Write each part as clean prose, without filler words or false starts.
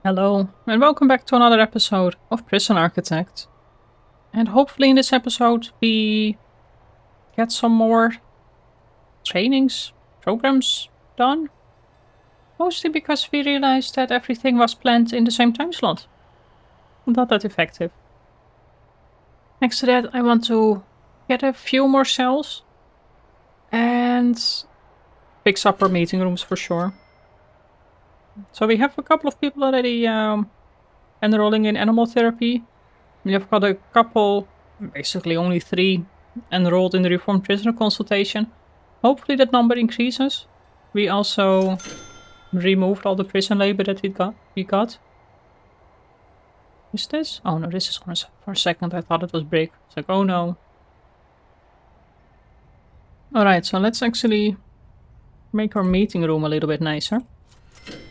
Hello, and welcome back to another episode of Prison Architect. And hopefully in this episode we get some more trainings, programs done. Mostly because we realized that everything was planned in the same time slot. Not that effective. Next to that, I want to get a few more cells and fix up our meeting rooms for sure. So we have a couple of people already enrolling in animal therapy. We have got a couple, basically only 3, enrolled in the Reformed Prisoner Consultation. Hopefully that number increases. We also removed all the prison labor that we got. Is this? Oh no, this is for a second I thought it was brick. It's like, oh no. Alright, so let's actually make our meeting room a little bit nicer.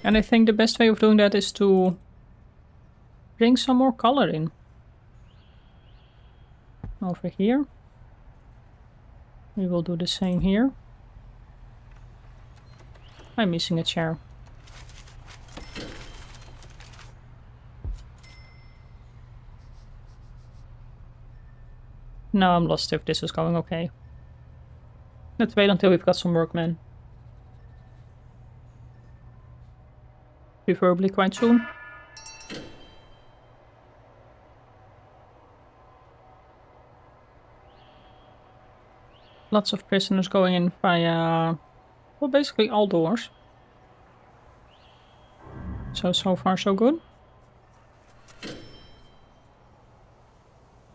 And I think the best way of doing that is to bring some more color in. Over here. We will do the same here. I'm missing a chair. Now I'm lost if this is going okay. Let's wait until we've got some workmen. Preferably quite soon. Lots of prisoners going in via, well, basically all doors. So far so good.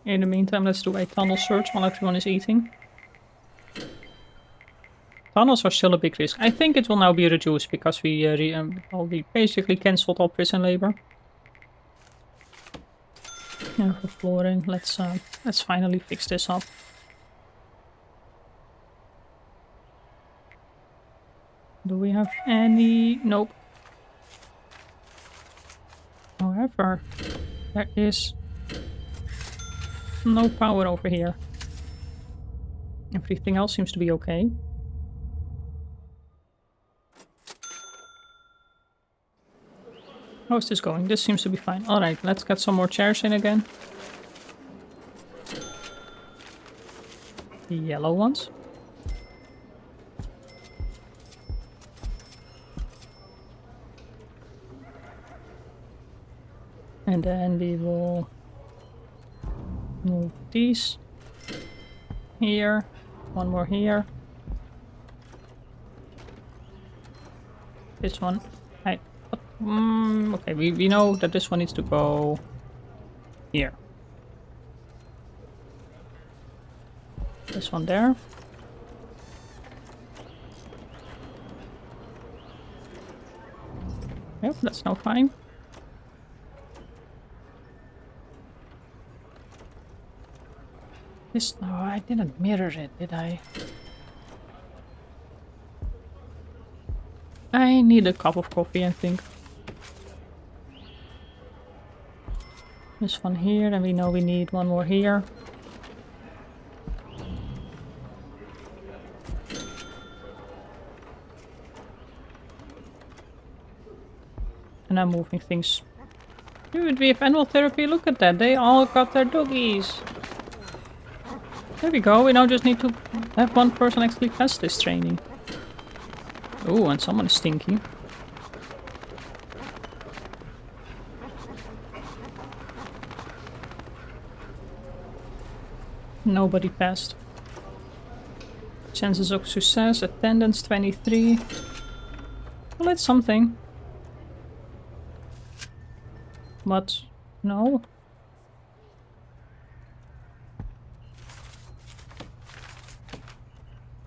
In the meantime, let's do a tunnel search while everyone is eating. Tunnels are still a big risk. I think it will now be reduced because we basically cancelled all prison labor. And for flooring, let's finally fix this up. Do we have any? Nope. However, there is no power over here. Everything else seems to be okay. How is this going? This seems to be fine. Alright, let's get some more chairs in again. The yellow ones. And then we will move these here. One more here. This one. Okay, we know that this one needs to go here. This one there. Yep, that's now fine. This, no, I didn't mirror it, did I? I need a cup of coffee, I think. This one here, and we know we need one more here. And I'm moving things. Dude, we have animal therapy, look at that, they all got their doggies. There we go, we now just need to have one person actually pass this training. Oh, and someone is stinky. Nobody passed. Chances of success, attendance 23. Well, that's something. But, no.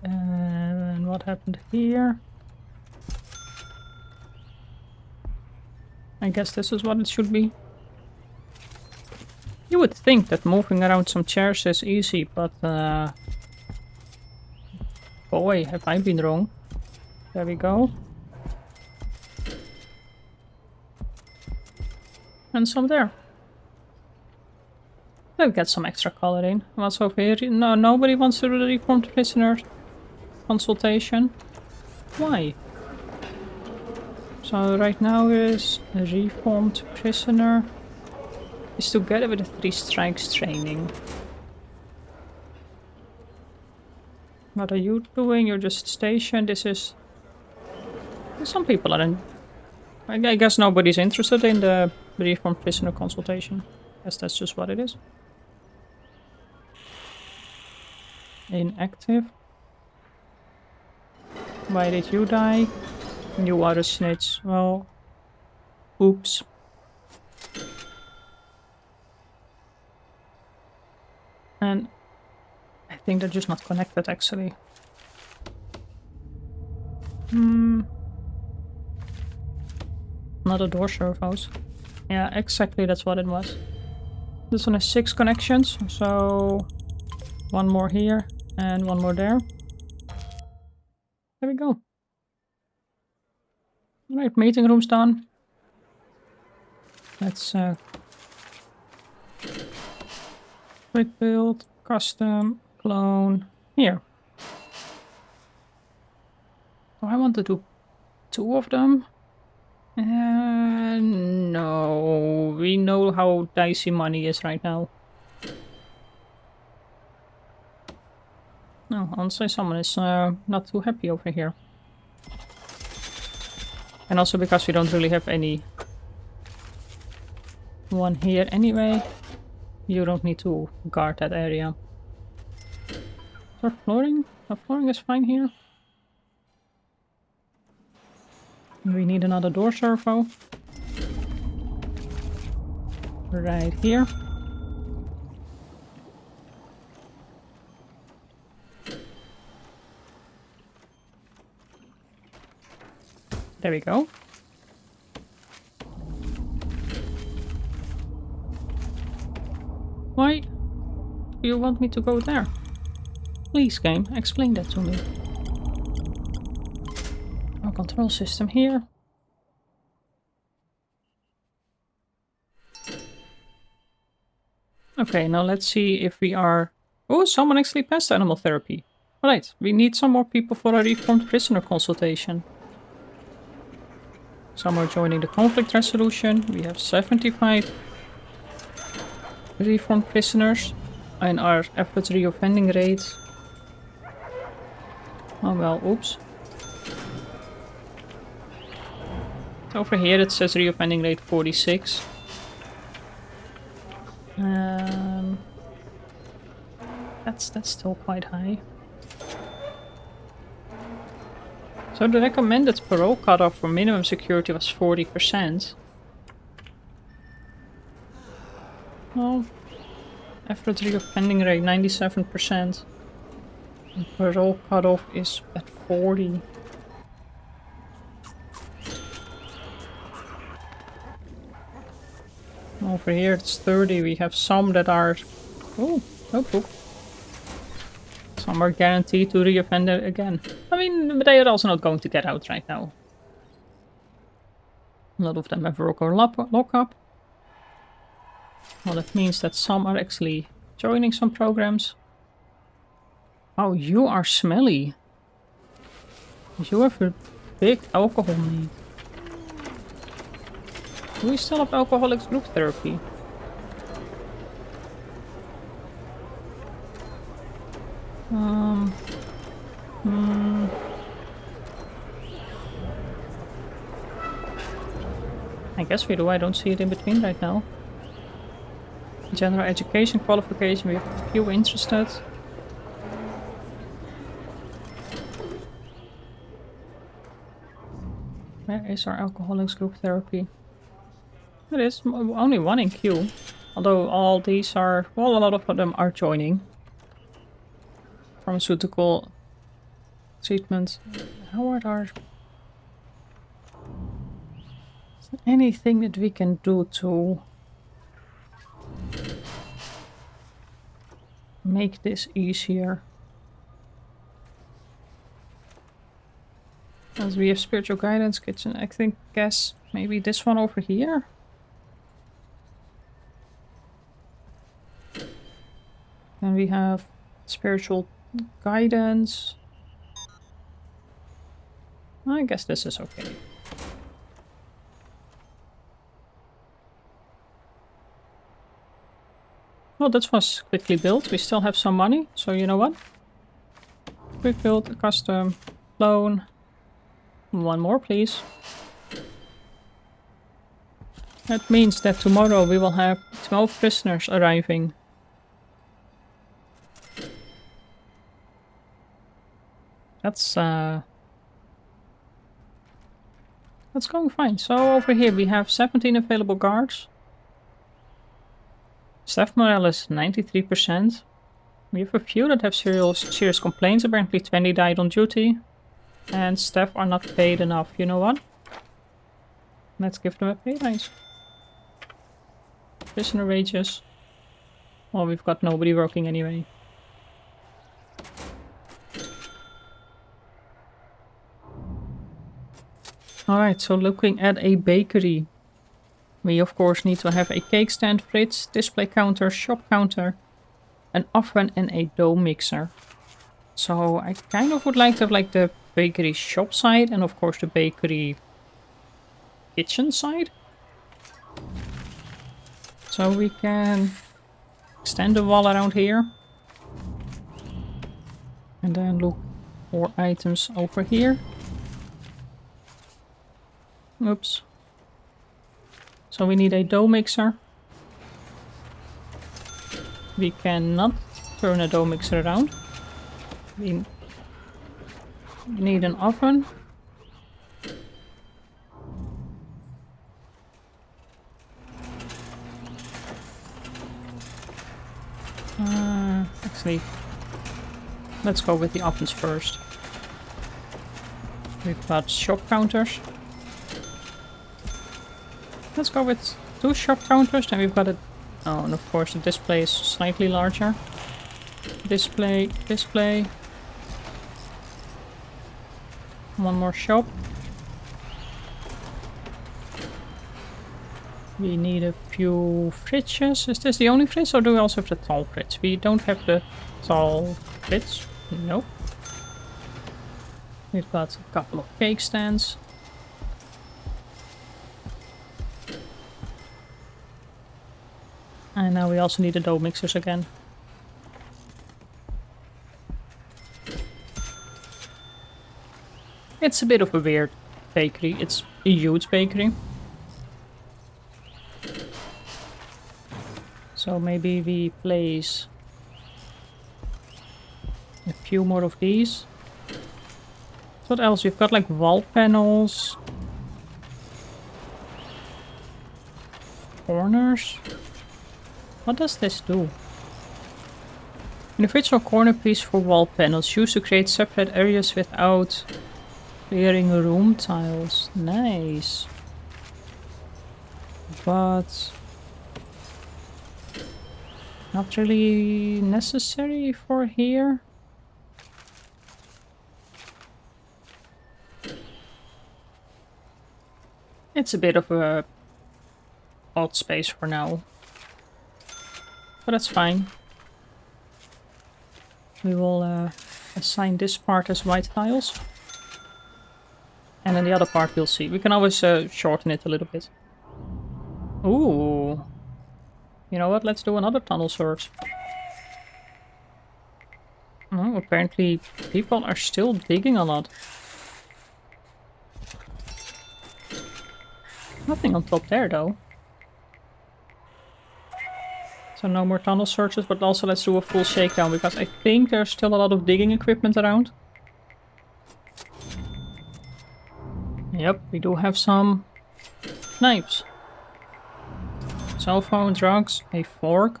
And what happened here? I guess this is what it should be. You would think that moving around some chairs is easy, but boy, have I been wrong. There we go. And some there. Let's get some extra color in. What's over here? No, nobody wants to do the Reformed Prisoner Consultation. Why? So right now is a reformed prisoner is together with a 3 strikes training. What are you doing? You're just stationed. This is... Some people are in... I guess nobody's interested in the reformed prisoner consultation. I guess that's just what it is. Inactive. Why did you die? You are a snitch. Well... Oops. And... I think they're just not connected, actually. Not a door servos. Yeah, exactly, that's what it was. This one has 6 connections, so... 1 more here, and 1 more there. There we go. Alright, meeting room's done. Let's quick build, custom, clone, here. Do I want to do 2 of them? No, we know how dicey money is right now. No, honestly, someone is not too happy over here. And also because we don't really have any one here anyway. You don't need to guard that area. So flooring? The flooring is fine here. We need another door servo. Right here. There we go. Why do you want me to go there? Please, game, explain that to me. Our control system here. Okay, now let's see if we are... Oh, someone actually passed animal therapy. Alright, we need some more people for a reformed prisoner consultation. Some are joining the conflict resolution. We have 75 reformed prisoners. And our average reoffending rate... Oh well, oops. Over here it says reoffending rate 46. That's still quite high. So the recommended parole cutoff for minimum security was 40%. Well, average reoffending rate 97%. And parole cutoff is at 40. Over here it's 30. We have some that are... Oh, notebook. Some are guaranteed to reoffend again. I mean, but they are also not going to get out right now. A lot of them have worker lockup. Well, that means that some are actually joining some programs. Oh, you are smelly. You have a big alcohol need. Do we still have alcoholics group therapy? I guess we do. I don't see it in between right now. General education qualification, we have a few interested. Where is our alcoholics group therapy? It is only 1 in queue. Although all these are, well, a lot of them are joining. Pharmaceutical treatment. How are our... Is there anything that we can do to make this easier? As we have spiritual guidance, kitchen, I think, guess maybe this one over here? And we have spiritual guidance. I guess this is okay. Well, that was quickly built. We still have some money, so you know what? Quick build, a custom, loan. One more, please. That means that tomorrow we will have 12 prisoners arriving. That's going fine. So over here we have 17 available guards. Staff morale is 93%. We have a few that have serious complaints. Apparently 20 died on duty. And staff are not paid enough. You know what? Let's give them a pay rise. Prisoner wages. Well, we've got nobody working anyway. Alright, so looking at a bakery. We of course need to have a cake stand, fridge, display counter, shop counter, an oven and a dough mixer. So I kind of would like to have like the bakery shop side and of course the bakery kitchen side. So we can extend the wall around here. And then look for items over here. Oops. So we need a dough mixer. We cannot turn a dough mixer around. We need an oven. Actually, let's go with the ovens first. We've got shop counters. Let's go with 2 shop counters, then we've got a... Oh, and of course the display is slightly larger. Display, display. One more shop. We need a few fridges. Is this the only fridge or do we also have the tall fridge? We don't have the tall fridge. Nope. We've got a couple of cake stands. And now we also need the dough mixers again. It's a bit of a weird bakery. It's a huge bakery. So maybe we place a few more of these. What else? We've got like wall panels. Corners. What does this do? Individual corner piece for wall panels. Used to create separate areas without clearing room tiles. Nice. But not really necessary for here. It's a bit of a odd space for now. But that's fine. We will assign this part as white tiles. And then the other part we'll see. We can always shorten it a little bit. Ooh. You know what? Let's do another tunnel search. Oh, apparently people are still digging a lot. Nothing on top there though. So no more tunnel searches, but also let's do a full shakedown because I think there's still a lot of digging equipment around. Yep, we do have some knives. Cell phone, drugs, a fork.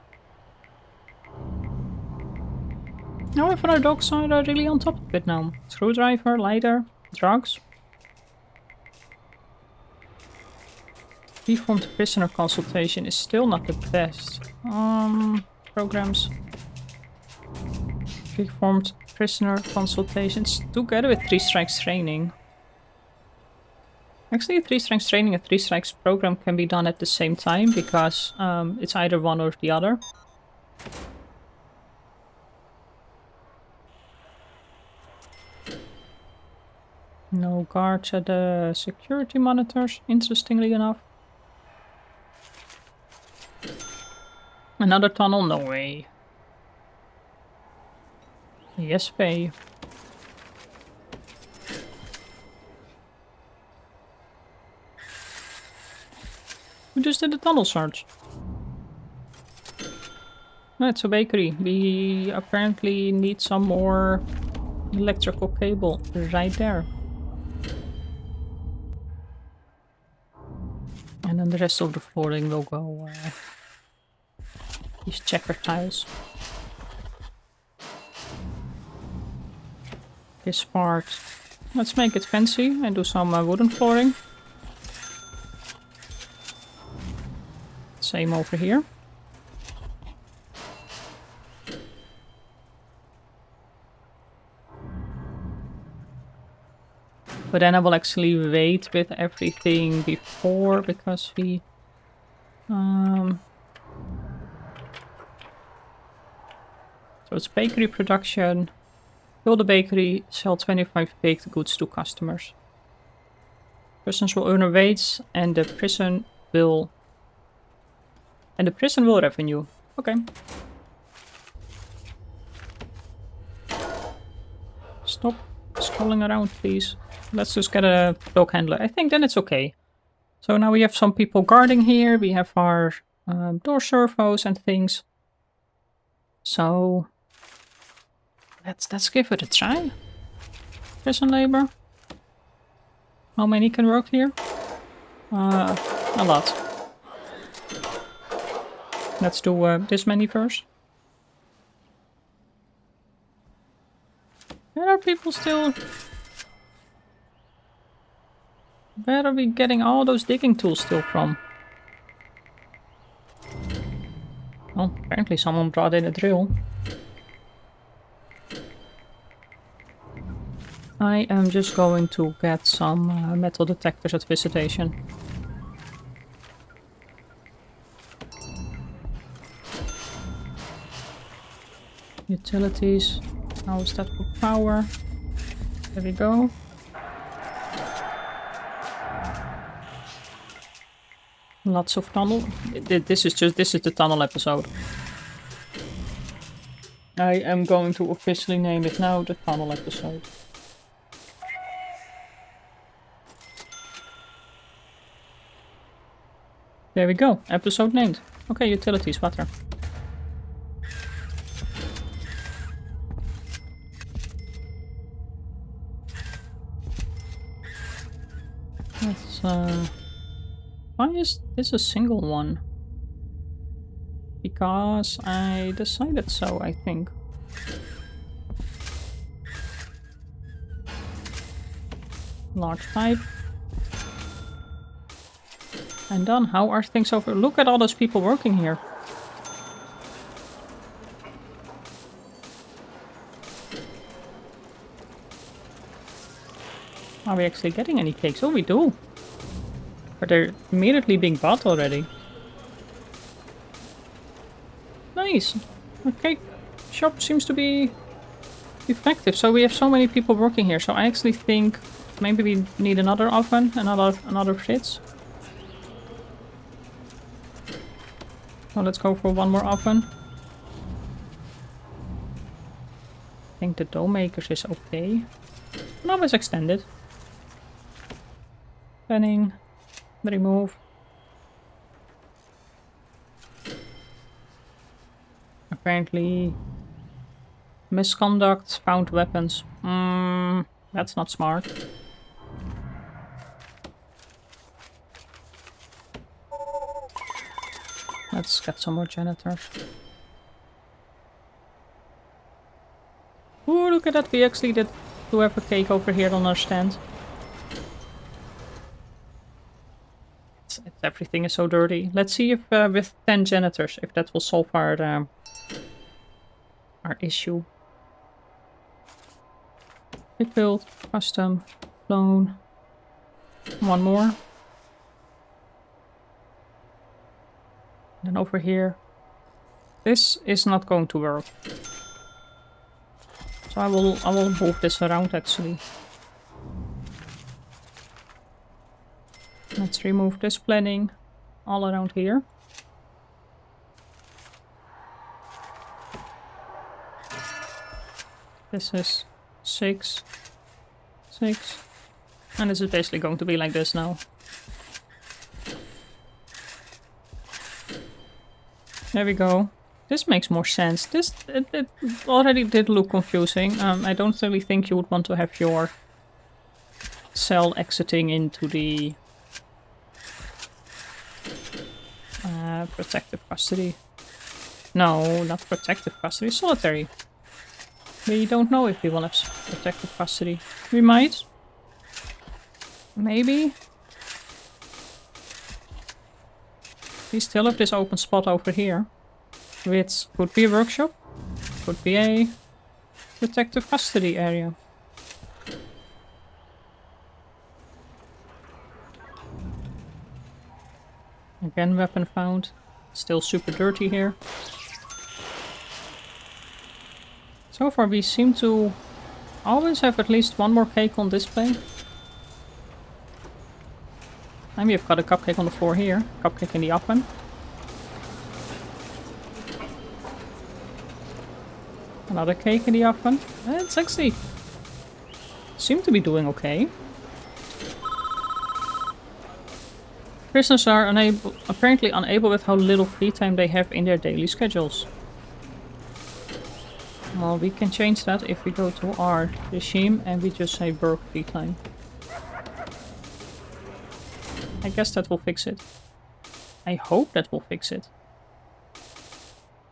Now if our dogs are really on top of it now. Screwdriver, lighter, drugs. Reformed prisoner consultation is still not the best. Programs. Reformed prisoner consultations together with 3 strikes training. Actually, 3 strikes training and 3 strikes program can be done at the same time because it's either one or the other. No guards at the security monitors, interestingly enough. Another tunnel? No way. Yes, pay. We just did a tunnel search. That's a bakery. We apparently need some more electrical cable right there. And then the rest of the flooring will go these checker tiles. This part, let's make it fancy and do some wooden flooring. Same over here. But then I will actually wait with everything before, because we... So it's bakery production. Build a bakery, sell 25 baked goods to customers. Prisons will earn a wage and the prison will... And the prison will revenue. Okay. Stop scrolling around, please. Let's just get a dog handler. I think then it's okay. So now we have some people guarding here. We have our door servos and things. So let's give it a try. Prison labor. How many can work here? A lot. Let's do this many first. Where are people still? Where are we getting all those digging tools still from? Well, apparently someone brought in a drill. I am just going to get some metal detectors at visitation. Utilities. How is that for power? There we go. Lots of tunnel. This is the tunnel episode. I am going to officially name it now the tunnel episode. There we go. Episode named. Okay, utilities, water. Let's why is this a single one? Because I decided so, I think. Large pipe. And done. How are things over? Look at all those people working here. Are we actually getting any cakes? Oh, we do. But they're immediately being bought already. Nice. The cake shop seems to be effective. So we have so many people working here. So I actually think maybe we need another oven, another fridge. So let's go for one more oven. I think the dough makers is okay. Now it's extended. Planning. Remove. Apparently misconduct, found weapons. That's not smart. Let's get some more janitors. Ooh, look at that. We actually did have a cake over here on our stand. Everything is so dirty. Let's see if with 10 janitors, if that will solve our issue. Hit build, custom, clone. One more. Then over here. This is not going to work. So I will move this around actually. Let's remove this planning all around here. This is 6, 6. And this is basically going to be like this now. There we go. This makes more sense. It already did look confusing. I don't really think you would want to have your cell exiting into the protective custody. No, not protective custody, solitary. We don't know if we will have protective custody. We might. Maybe. We still have this open spot over here. Which could be a workshop. Could be a protective custody area. Again, weapon found. Still super dirty here. So far we seem to always have at least one more cake on display. And we've got a cupcake on the floor here. Cupcake in the oven. Another cake in the oven. It's actually seem to be doing okay. Prisoners are apparently unable with how little free time they have in their daily schedules. Well, we can change that if we go to our regime and we just say work free time. I guess that will fix it. I hope that will fix it.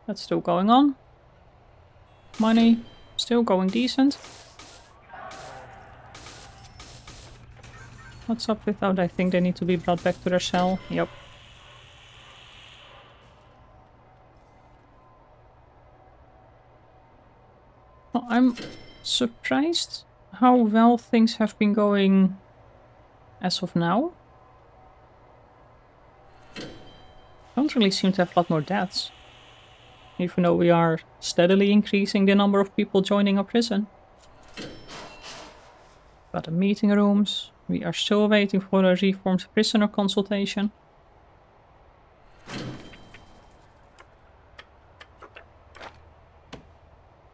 That's still going on. Money, still going decent. What's up with that? I think they need to be brought back to their cell. Yep. Well, I'm surprised how well things have been going as of now. Don't really seem to have a lot more deaths. Even though we are steadily increasing the number of people joining our prison. Got the meeting rooms. We are still waiting for a reformed prisoner consultation.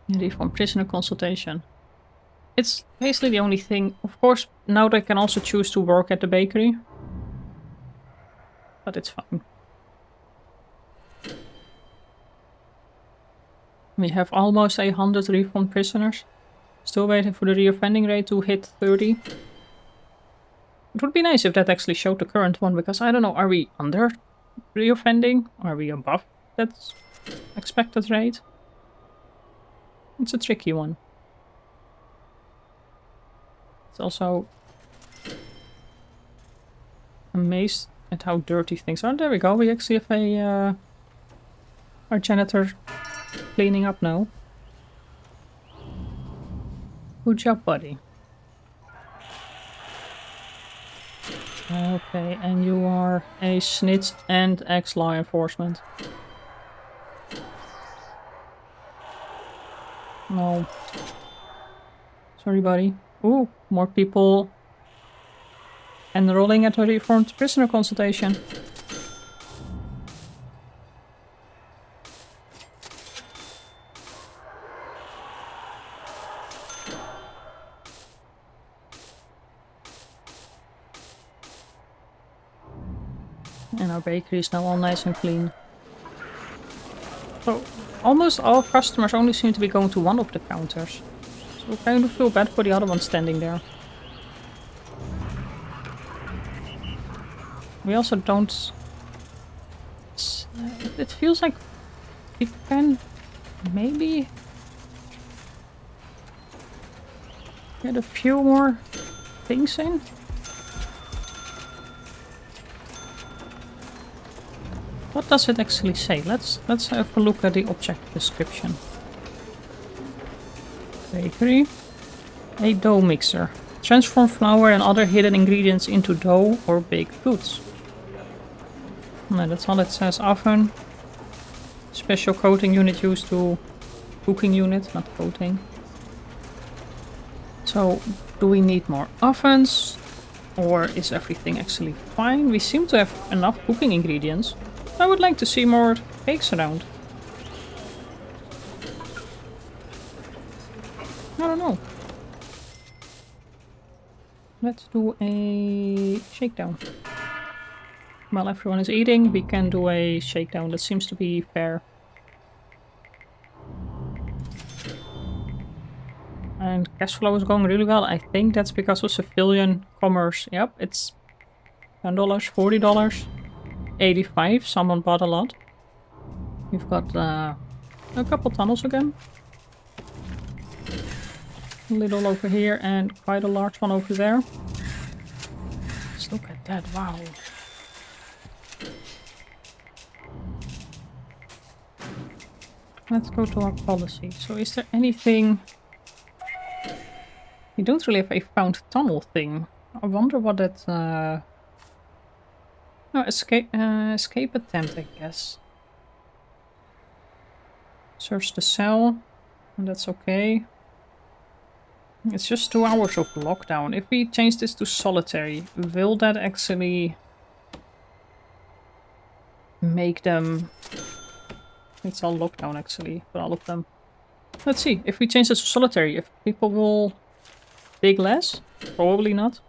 Reformed prisoner consultation. It's basically the only thing. Of course, now they can also choose to work at the bakery. But it's fine. We have almost 100 reformed prisoners. Still waiting for the reoffending rate to hit 30. It would be nice if that actually showed the current one, because I don't know, are we under reoffending? Are we above that expected rate? It's a tricky one. It's also amazed at how dirty things are. There we go, we actually have a our janitor cleaning up now. Good job, buddy. Okay, and you are a snitch and ex-law enforcement. No. Sorry, buddy. Ooh, more people enrolling at a reformed prisoner consultation. And our bakery is now all nice and clean. So, almost all customers only seem to be going to one of the counters. So I kind of feel bad for the other one standing there. We also don't... It feels like we can maybe get a few more things in. What does it actually say? Let's have a look at the object description. Bakery. A dough mixer. Transform flour and other hidden ingredients into dough or baked goods. No, that's all it says. Oven. Special coating unit used to... Cooking unit, not coating. So, do we need more ovens? Or is everything actually fine? We seem to have enough cooking ingredients. I would like to see more cakes around. I don't know. Let's do a shakedown. While everyone is eating, we can do a shakedown. That seems to be fair. And cash flow is going really well. I think that's because of civilian commerce. Yep, it's $10, $40, 85. Someone bought a lot. We've got a couple tunnels again. A little over here and quite a large one over there. Let's look at that. Wow. Let's go to our policy. So is there anything... We don't really have a found tunnel thing. I wonder what that... No, escape attempt, I guess. Search the cell. And that's okay. It's just 2 hours of lockdown. If we change this to solitary, will that actually make them... It's all lockdown actually, for all of them. Let's see, if we change this to solitary, if people will dig less? Probably not.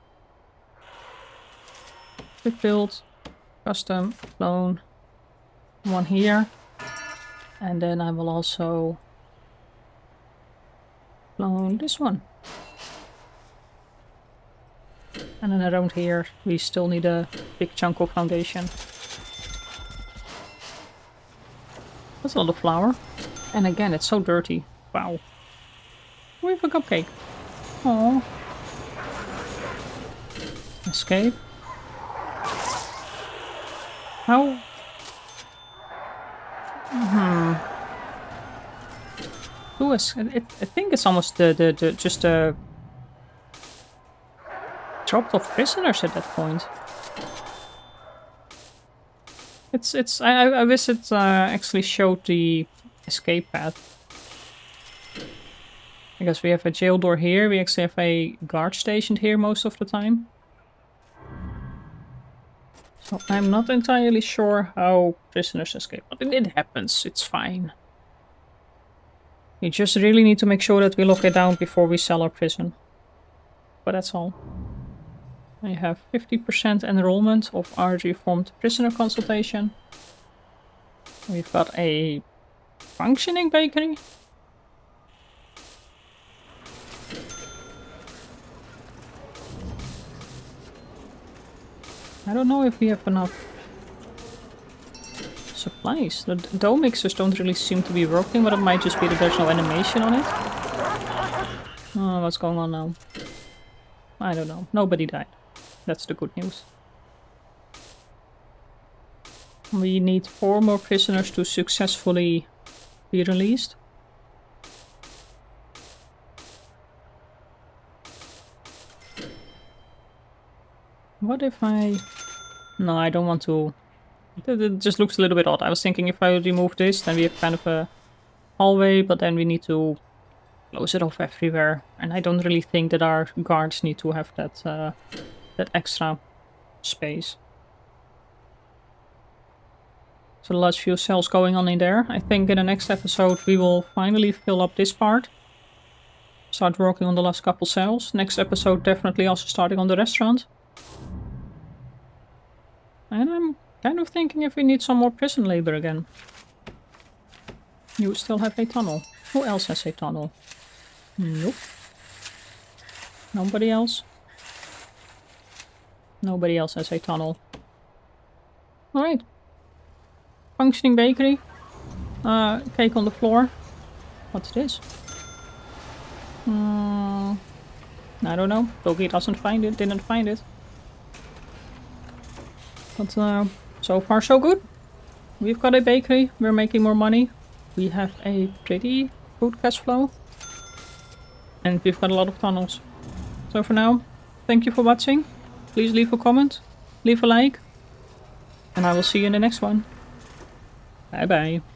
Quick build, custom, clone, one here. And then I will also clone this one. And then around here, we still need a big chunk of foundation. That's a lot of flour. And again, it's so dirty. Wow. We have a cupcake. Aww. Escape. How? Who is... I think it's almost just dropped off prisoners at that point. I wish it actually showed the escape path. Because we have a jail door here, we actually have a guard stationed here most of the time. So I'm not entirely sure how prisoners escape, but it happens, it's fine. We just really need to make sure that we lock it down before we sell our prison. But that's all. I have 50% enrollment of our reformed prisoner consultation. We've got a functioning bakery. I don't know if we have enough supplies. The dough mixers don't really seem to be working, but it might just be that there's no animation on it. Oh, what's going on now? I don't know. Nobody died. That's the good news. We need 4 more prisoners to successfully be released. What if I... No, I don't want to... It just looks a little bit odd. I was thinking if I remove this, then we have kind of a hallway, but then we need to close it off everywhere. And I don't really think that our guards need to have that, that extra space. So the last few cells going on in there. I think in the next episode we will finally fill up this part. Start working on the last couple cells. Next episode definitely also starting on the restaurant. And I'm kind of thinking if we need some more prison labor again. You still have a tunnel. Who else has a tunnel? Nope. Nobody else? Nobody else has a tunnel. Alright. Functioning bakery. Cake on the floor. What's this? I don't know. Doggy doesn't find it. Didn't find it. But so far so good. We've got a bakery. We're making more money. We have a pretty good cash flow. And we've got a lot of tunnels. So for now, thank you for watching. Please leave a comment. Leave a like. And I will see you in the next one. Bye bye.